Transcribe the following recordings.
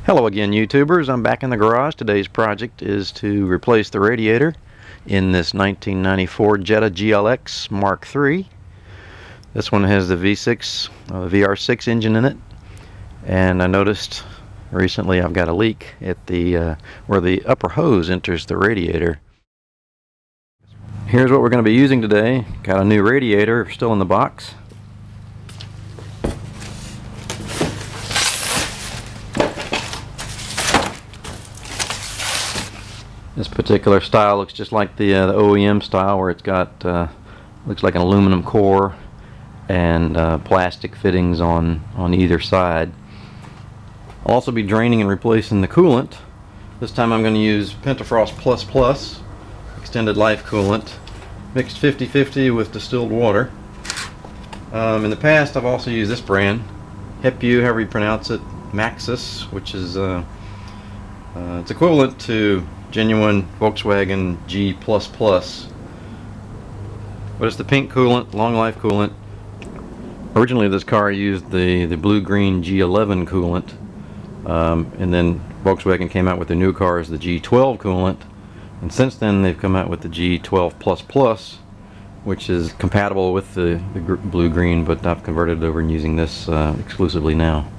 Hello again, YouTubers. I'm back in the garage. Today's project is to replace the radiator in this 1994 Jetta GLX MKIII. This one has the V6, VR6 engine in it, and I noticed recently I've got a leak at the where the upper hose enters the radiator. Here's what we're going to be using today. Got a new radiator still in the box. This particular style looks just like the OEM style, where it's got looks like an aluminum core and plastic fittings on either side. I'll also be draining and replacing the coolant. This time I'm going to use Pentafrost Plus extended life coolant, mixed 50-50 with distilled water. In the past I've also used this brand, HEPU, however you pronounce it, Maxxis, which is it's equivalent to genuine Volkswagen G++, but it's the pink coolant, long life coolant. Originally this car used the blue-green G11 coolant, and then Volkswagen came out with the new cars, the G12 coolant, and since then they've come out with the G12++, which is compatible with the blue-green, but I've converted it over and using this exclusively now.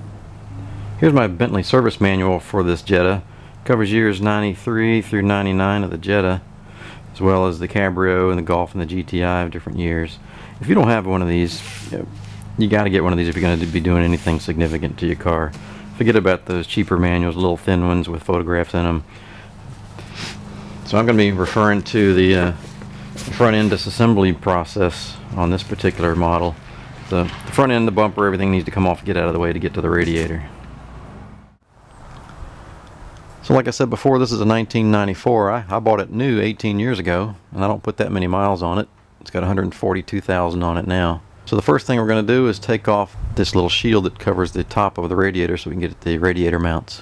Here's my Bentley service manual for this Jetta. Covers years 93 through 99 of the Jetta, as well as the Cabrio and the Golf and the GTI of different years. If you don't have one of these, you got to get one of these if you're going to be doing anything significant to your car. Forget about those cheaper manuals, little thin ones with photographs in them. So I'm going to be referring to the front end disassembly process on this particular model. The front end, the bumper, everything needs to come off, get out of the way to get to the radiator. So like I said before, this is a 1994. I bought it new 18 years ago, and I don't put that many miles on it. It's got 142,000 on it now. So the first thing we're going to do is take off this little shield that covers the top of the radiator so we can get at the radiator mounts.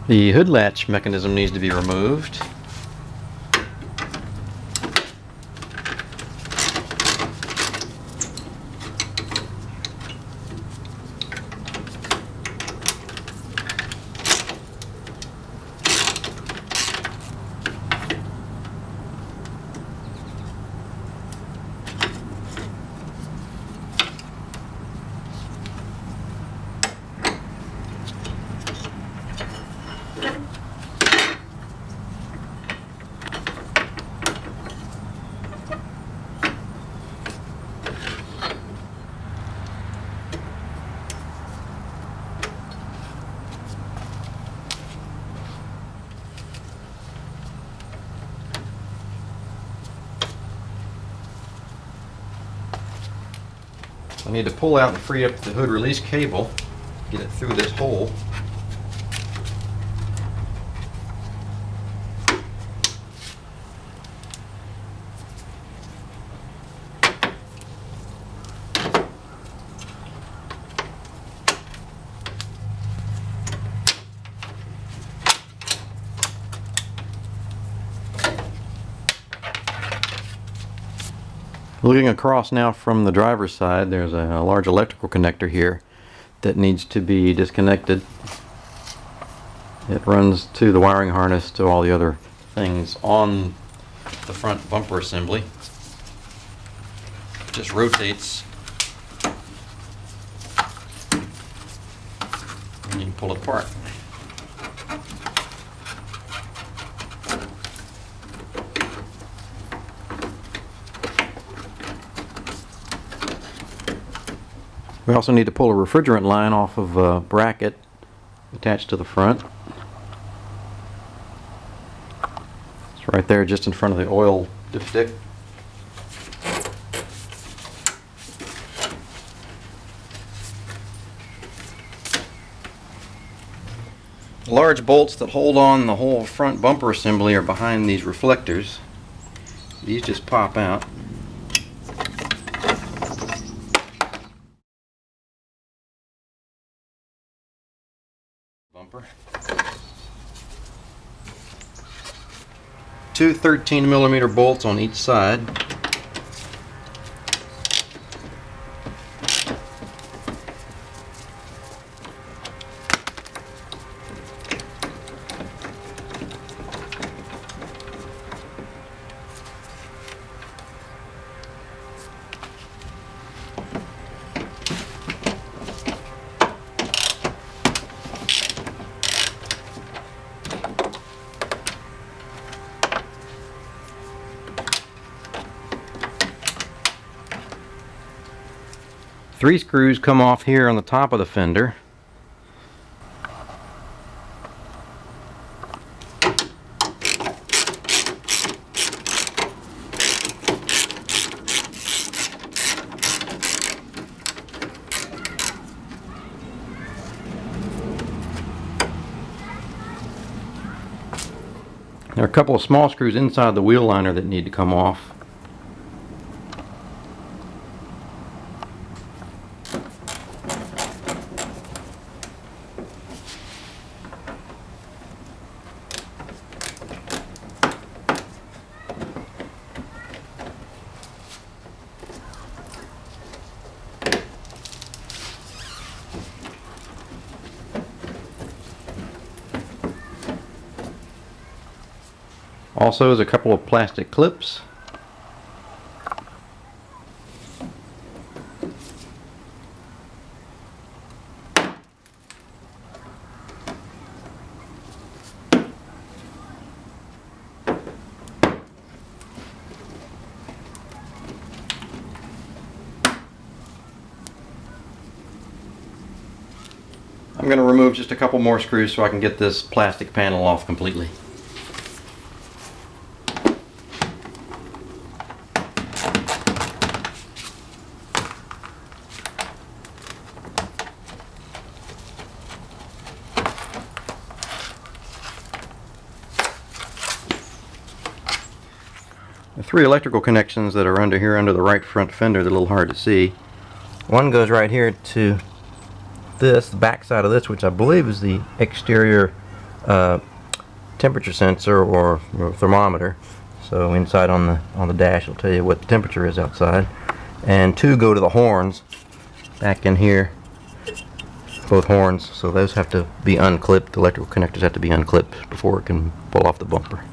The hood latch mechanism needs to be removed. I need to pull out and free up the hood release cable, get it through this hole. Looking across now from the driver's side, there's a large electrical connector here that needs to be disconnected. It runs to the wiring harness to all the other things on the front bumper assembly. It just rotates and you can pull it apart. We also need to pull a refrigerant line off of a bracket attached to the front. It's right there just in front of the oil dipstick. The large bolts that hold on the whole front bumper assembly are behind these reflectors. These just pop out. bumper. Two 13mm bolts on each side. 3 screws come off here on the top of the fender. There are a couple of small screws inside the wheel liner that need to come off. Also, there's a couple of plastic clips. I'm going to remove just a couple more screws so I can get this plastic panel off completely. The 3 electrical connections that are under here under the right front fender, they're a little hard to see. One goes right here to this, the back side of this, which I believe is the exterior temperature sensor or thermometer. So inside on the dash will tell you what the temperature is outside. And 2 go to the horns back in here, both horns, so those have to be unclipped. The electrical connectors have to be unclipped before it can pull off the bumper.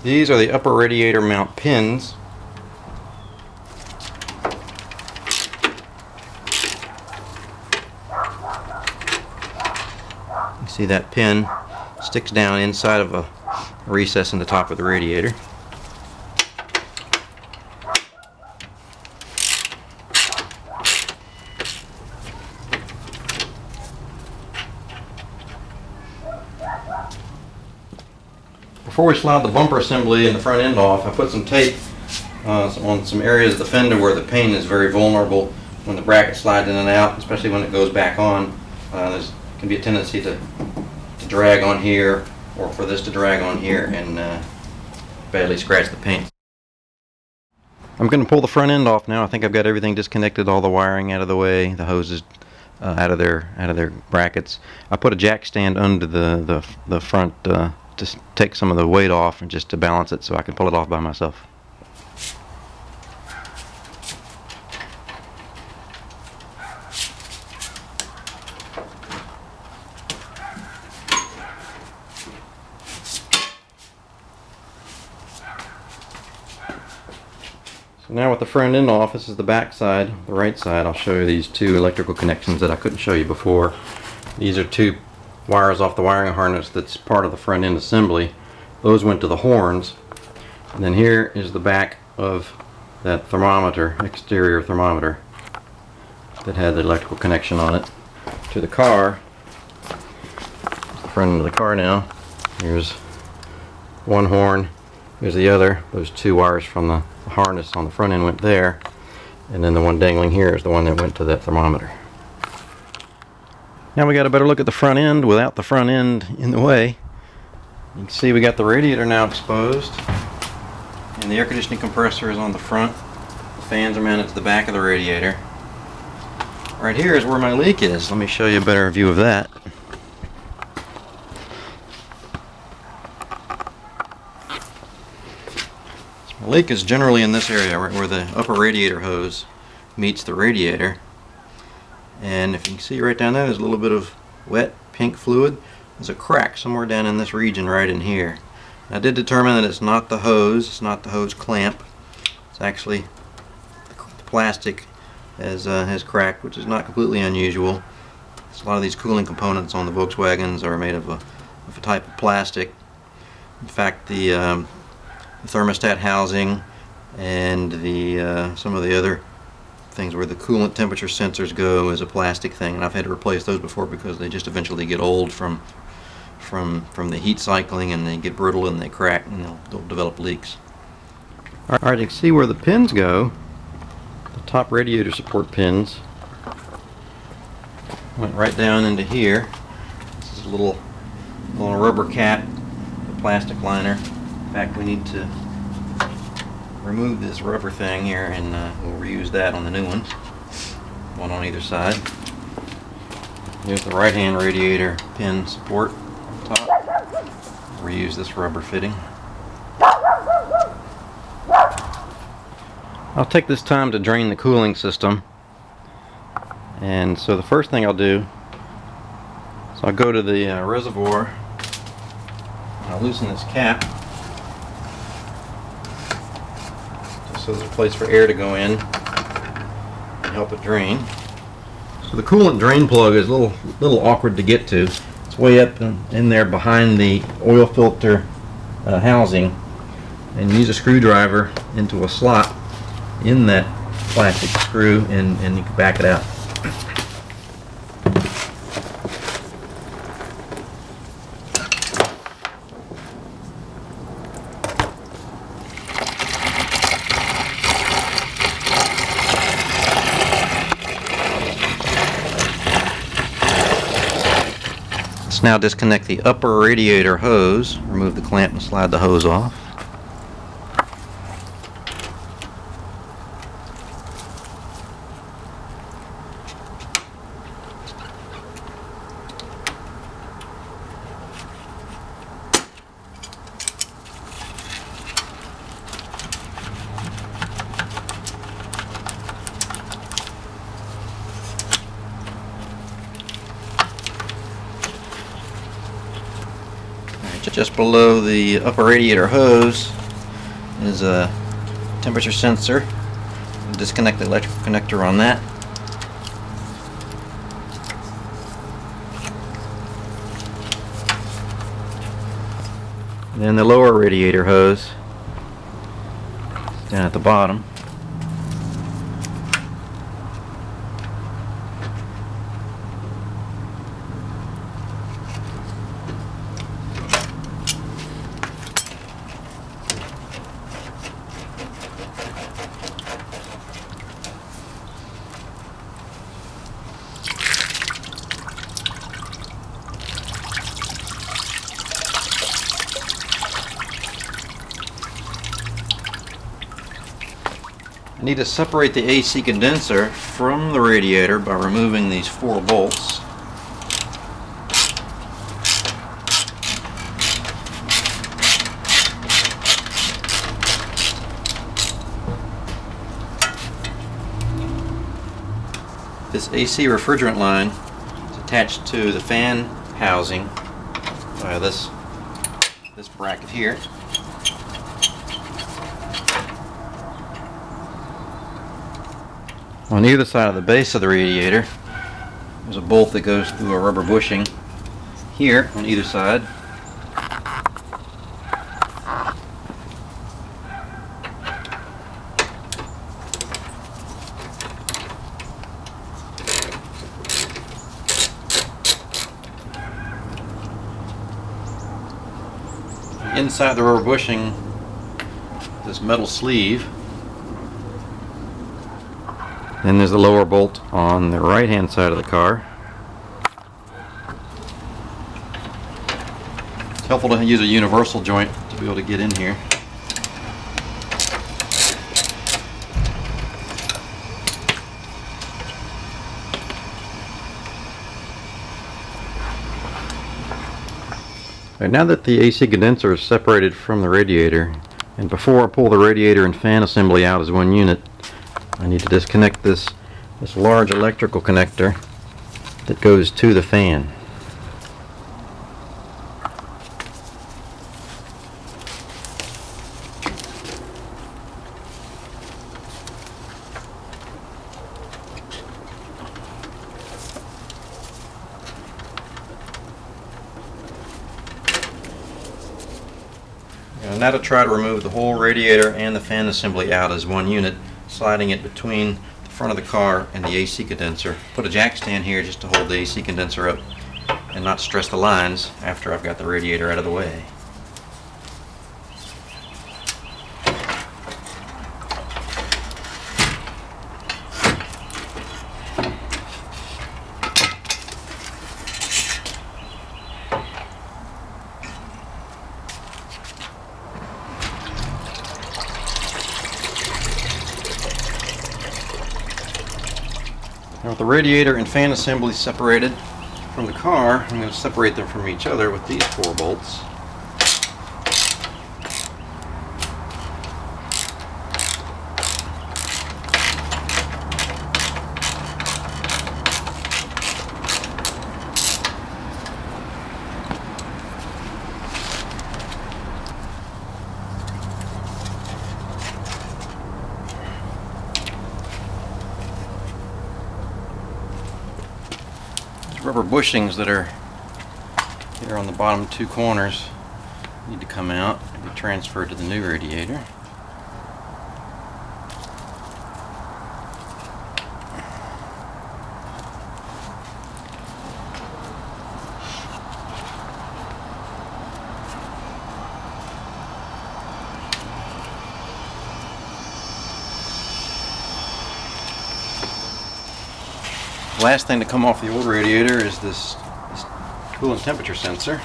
These are the upper radiator mount pins. You see that pin sticks down inside of a recess in the top of the radiator. Before we slide the bumper assembly and the front end off, I put some tape on some areas of the fender where the paint is very vulnerable when the bracket slides in and out, especially when it goes back on. There can be a tendency to drag on here, or for this to drag on here and badly scratch the paint. I'm going to pull the front end off now. I think I've got everything disconnected, all the wiring out of the way, the hoses out of their brackets. I put a jack stand under the front to take some of the weight off and just to balance it so I can pull it off by myself. So now with the front end off, this is the back side, the right side. I'll show you these 2 electrical connections that I couldn't show you before. These are 2 wires off the wiring harness that's part of the front end assembly. Those went to the horns. And then here is the back of that thermometer, exterior thermometer, that had the electrical connection on it to the car. The front end of the car now. Here's one horn, here's the other. Those 2 wires from the harness on the front end went there, and then the one dangling here is the one that went to that thermometer. Now we got a better look at the front end without the front end in the way. You can see we got the radiator now exposed, and the air conditioning compressor is on the front. The fans are mounted to the back of the radiator. Right here is where my leak is. Let me show you a better view of that. So my leak is generally in this area, right where the upper radiator hose meets the radiator. And if you can see right down there, there's a little bit of wet pink fluid. There's a crack somewhere down in this region right in here. I did determine that it's not the hose, it's not the hose clamp. It's actually the plastic has cracked, which is not completely unusual. A lot of these cooling components on the Volkswagens are made of a type of plastic. In fact, the thermostat housing and some of the other things where the coolant temperature sensors go is a plastic thing, and I've had to replace those before because they just eventually get old from the heat cycling, and they get brittle and they crack and they'll develop leaks. Alright, you can see where the pins go. The top radiator support pins went right down into here. This is a little rubber cap, the plastic liner. In fact, we need to remove this rubber thing here, and we'll reuse that on the new one. One on either side. Here's the right hand radiator pin support on top. Reuse this rubber fitting. I'll take this time to drain the cooling system, and so the first thing I'll do is I'll go to the reservoir and I'll loosen this cap just so there's a place for air to go in and help it drain. So the coolant drain plug is a little awkward to get to. It's way up in there behind the oil filter housing, and you use a screwdriver into a slot in that plastic screw, and you can back it out. Let's now disconnect the upper radiator hose, remove the clamp and slide the hose off. Just below the upper radiator hose is a temperature sensor. Disconnect the electrical connector on that. And then the lower radiator hose down at the bottom. I need to separate the AC condenser from the radiator by removing these 4 bolts. This AC refrigerant line is attached to the fan housing by this bracket here. On either side of the base of the radiator, there's a bolt that goes through a rubber bushing here on either side. Inside the rubber bushing, this metal sleeve. Then there's the lower bolt on the right hand side of the car. It's helpful to use a universal joint to be able to get in here. Right, now that the AC condenser is separated from the radiator, and before I pull the radiator and fan assembly out as one unit, I need to disconnect this large electrical connector that goes to the fan. Now to try to remove the whole radiator and the fan assembly out as one unit, sliding it between the front of the car and the AC condenser. Put a jack stand here just to hold the AC condenser up and not stress the lines after I've got the radiator out of the way. Now with the radiator and fan assembly separated from the car, I'm going to separate them from each other with these 4 bolts. Rubber bushings that are here on the bottom 2 corners need to come out and be transferred to the new radiator. Last thing to come off the old radiator is this coolant temperature sensor.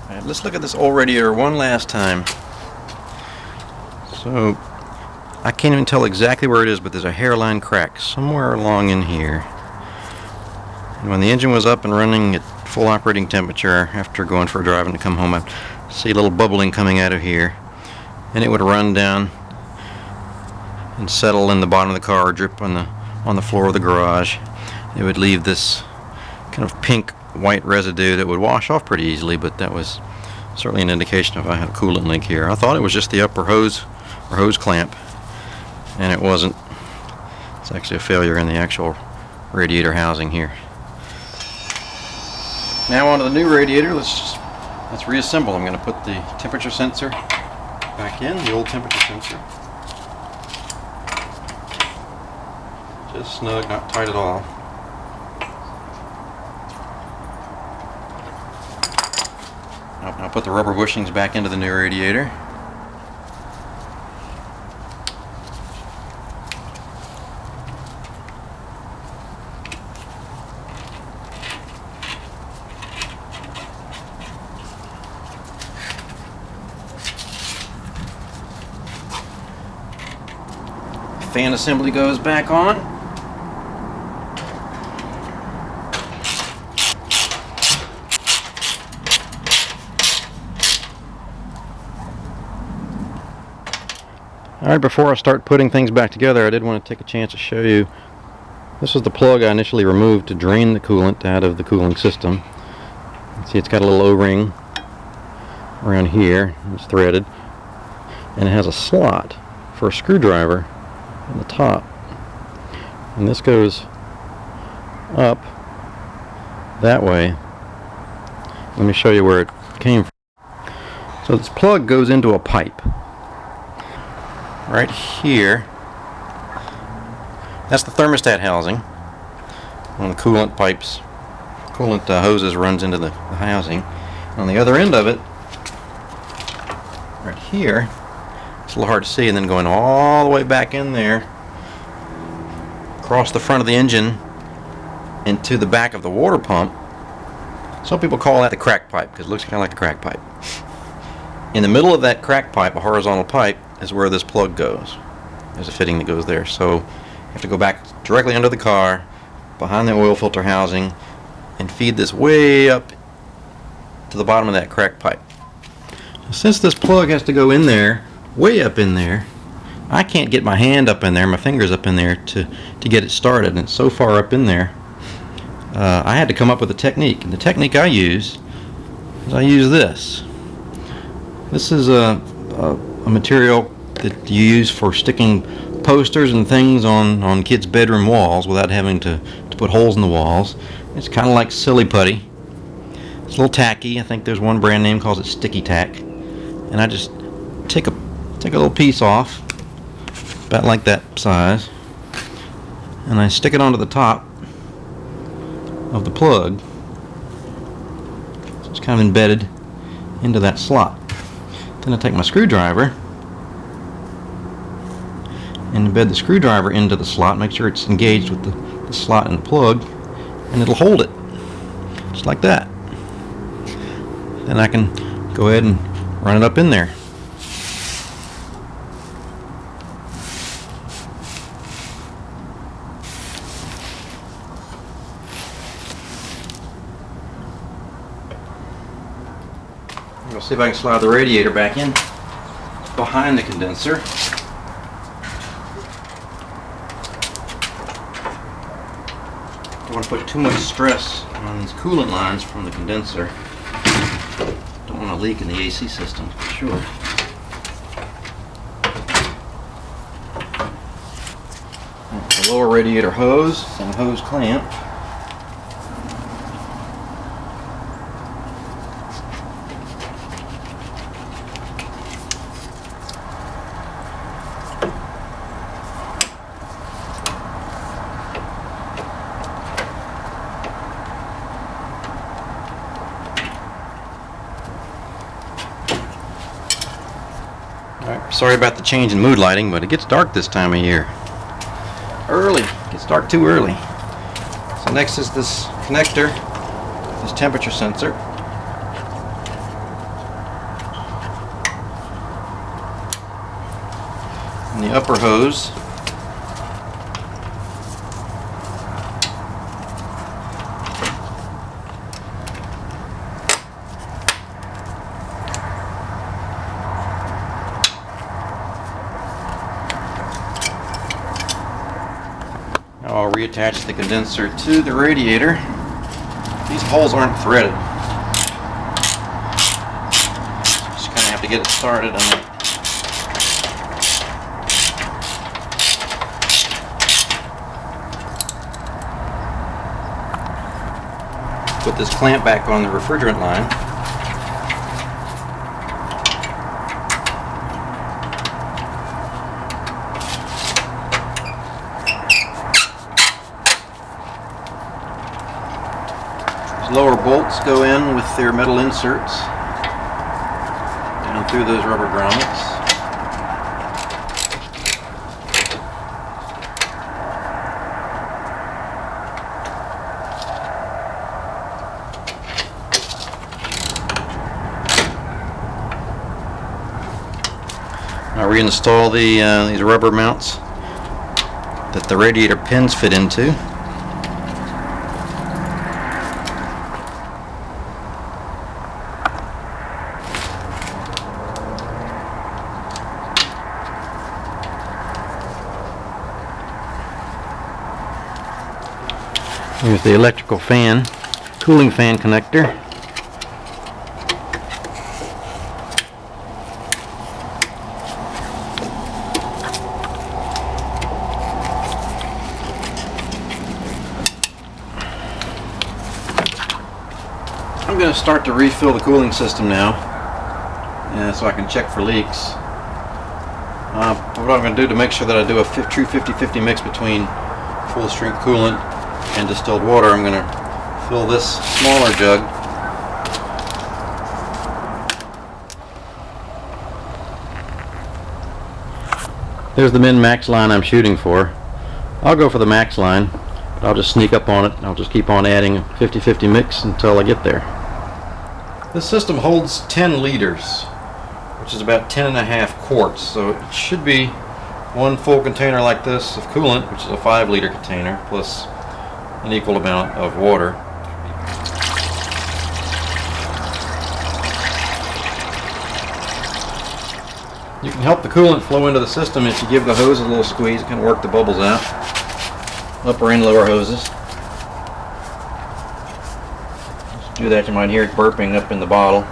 Alright, let's look at this old radiator one last time. So, I can't even tell exactly where it is, but there's a hairline crack somewhere along in here. And when the engine was up and running at full operating temperature, after going for a drive and to come home, I'd see a little bubbling coming out of here. And it would run down and settle in the bottom of the car, or drip on the floor of the garage. It would leave this kind of pink white residue that would wash off pretty easily, but that was certainly an indication if I had a coolant leak here. I thought it was just the upper hose or hose clamp, and it wasn't. It's actually a failure in the actual radiator housing here. Now onto the new radiator. Let's reassemble. I'm going to put the temperature sensor back in, the old temperature sensor. Just snug, not tight at all. I'll put the rubber bushings back into the new radiator. Fan assembly goes back on. Alright, before I start putting things back together, I did want to take a chance to show you. This was the plug I initially removed to drain the coolant out of the cooling system. See, it's got a little O-ring around here. It's threaded. And it has a slot for a screwdriver on the top, and this goes up that way. Let me show you where it came from. So this plug goes into a pipe right here. That's the thermostat housing. One of the coolant pipes, coolant hoses runs into the housing. On the other end of it, right here, it's a little hard to see, and then going all the way back in there, across the front of the engine into the back of the water pump. Some people call that the crack pipe because it looks kind of like a crack pipe. In the middle of that crack pipe, a horizontal pipe, is where this plug goes. There's a fitting that goes there. So you have to go back directly under the car, behind the oil filter housing, and feed this way up to the bottom of that crack pipe. Since this plug has to go in there, way up in there, I can't get my hand up in there, my fingers up in there to get it started, and it's so far up in there. I had to come up with a technique, and the technique I use is I use this. This is a material that you use for sticking posters and things on kids' bedroom walls without having to put holes in the walls. It's kind of like silly putty. It's a little tacky. I think there's one brand name calls it sticky tack. And I just take a little piece off, about like that size, and I stick it onto the top of the plug. So it's kind of embedded into that slot. Then I take my screwdriver and embed the screwdriver into the slot, make sure it's engaged with the slot and the plug, and it'll hold it just like that. Then I can go ahead and run it up in there. I'll see if I can slide the radiator back in behind the condenser. Don't want to put too much stress on these coolant lines from the condenser. Don't want to leak in the AC system for sure. The lower radiator hose and hose clamp. Alright, sorry about the change in mood lighting, but it gets dark this time of year. Early. It gets dark too early. So next is this connector, this temperature sensor. And the upper hose. I'll reattach the condenser to the radiator. These holes aren't threaded. Just kind of have to get it started on it. Put this clamp back on the refrigerant line. Lower bolts go in with their metal inserts down through those rubber grommets. Now reinstall these rubber mounts that the radiator pins fit into. Here's the electrical fan, cooling fan connector. I'm going to start to refill the cooling system now, so I can check for leaks. What I'm going to do to make sure that I do a true 50-50 mix between full strength coolant and distilled water, I'm going to fill this smaller jug There's the min-max line I'm shooting for. I'll go for the max line, but I'll just sneak up on it. I'll just keep on adding a 50-50 mix until I get there. This system holds 10 liters, which is about 10.5 quarts, so it should be one full container like this of coolant, which is a 5-liter container, plus an equal amount of water. You can help the coolant flow into the system if you give the hose a little squeeze. It can work the bubbles out. Upper and lower hoses. Just do that, you might hear it burping up in the bottle.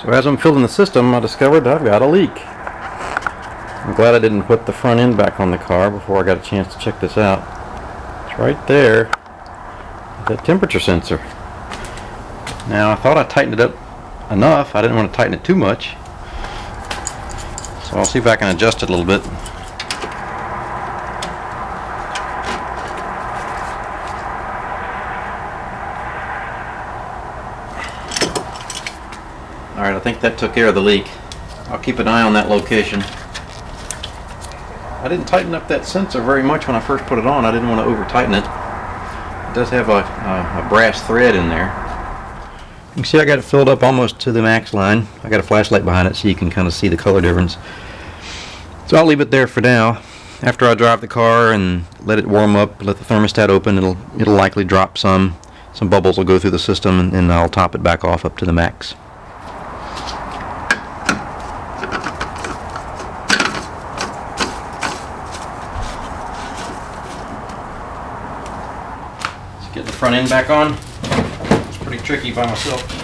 So So as I'm filling the system, I discovered I've got a leak. I'm glad I didn't put the front end back on the car before I got a chance to check this out. It's right there, the temperature sensor. Now I thought I tightened it up enough. I didn't want to tighten it too much. So I'll see if I can adjust it a little bit. Alright, I think that took care of the leak. I'll keep an eye on that location. I didn't tighten up that sensor very much when I first put it on. I didn't want to over tighten it. It does have a brass thread in there. You can see I got it filled up almost to the max line. I got a flashlight behind it so you can kind of see the color difference. So I'll leave it there for now. After I drive the car and let it warm up, let the thermostat open, it'll likely drop some bubbles will go through the system, and then I'll top it back off up to the max. Let's get the front end back on. It's pretty tricky by myself.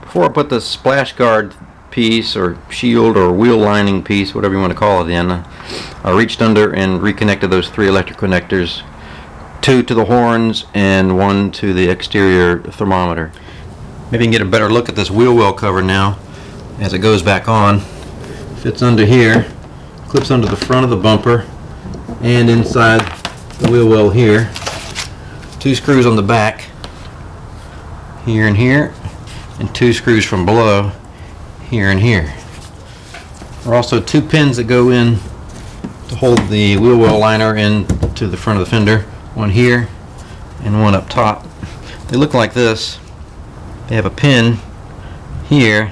Before I put the splash guard piece or shield or wheel lining piece, whatever you want to call it, in, I reached under and reconnected those 3 electric connectors, 2 to the horns and 1 to the exterior thermometer. Maybe you can get a better look at this wheel well cover now as it goes back on. Fits under here, clips under the front of the bumper and inside the wheel well here. 2 screws on the back, here and here, and 2 screws from below, here and here. There are also 2 pins that go in to hold the wheel well liner in to the front of the fender, one here and one up top. They look like this. They have a pin here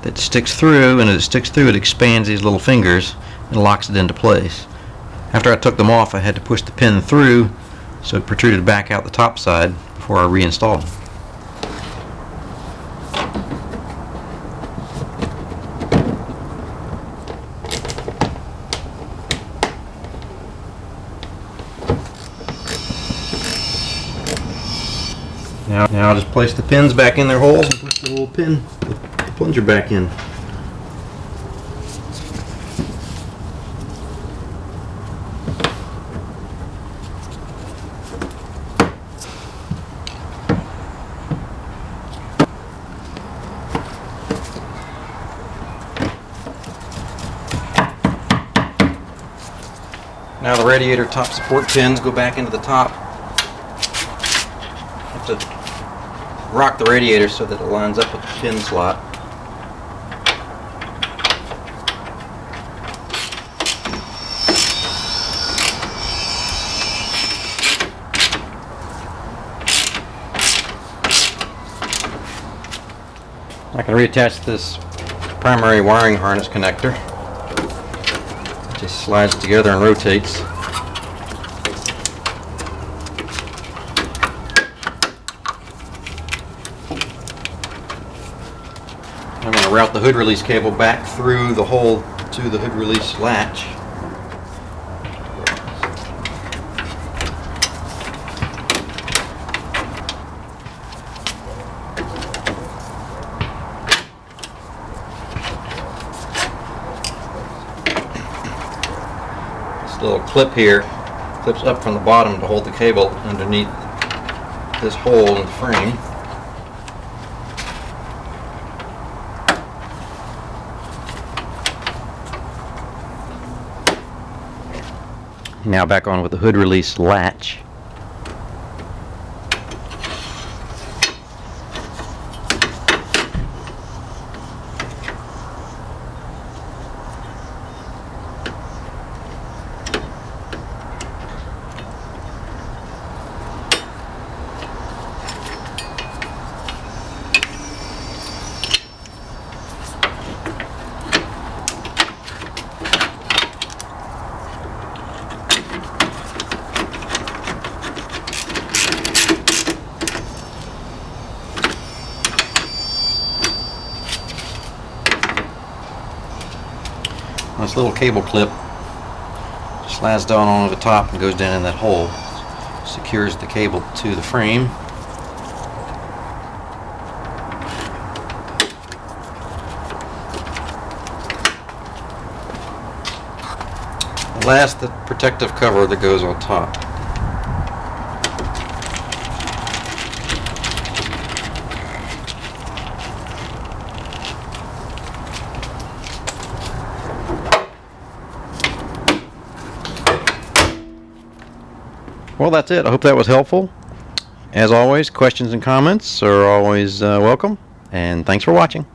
that sticks through, and as it sticks through, it expands these little fingers and locks it into place. After I took them off, I had to push the pin through so it protruded back out the top side before I reinstalled them. Now I'll just place the pins back in their holes and push the little pin, the plunger back in. Now the radiator top support pins go back into the top. Have to rock the radiator so that it lines up with the pin slot. I can reattach this primary wiring harness connector. It just slides together and rotates. I'm going to route the hood release cable back through the hole to the hood release latch. This little clip here clips up from the bottom to hold the cable underneath this hole in the frame. Now back on with the hood release latch. this little cable clip slides down onto the top and goes down in that hole. Secures the cable to the frame. Last, the protective cover that goes on top. Well, that's it. I hope that was helpful. As always, questions and comments are always welcome, and thanks for watching.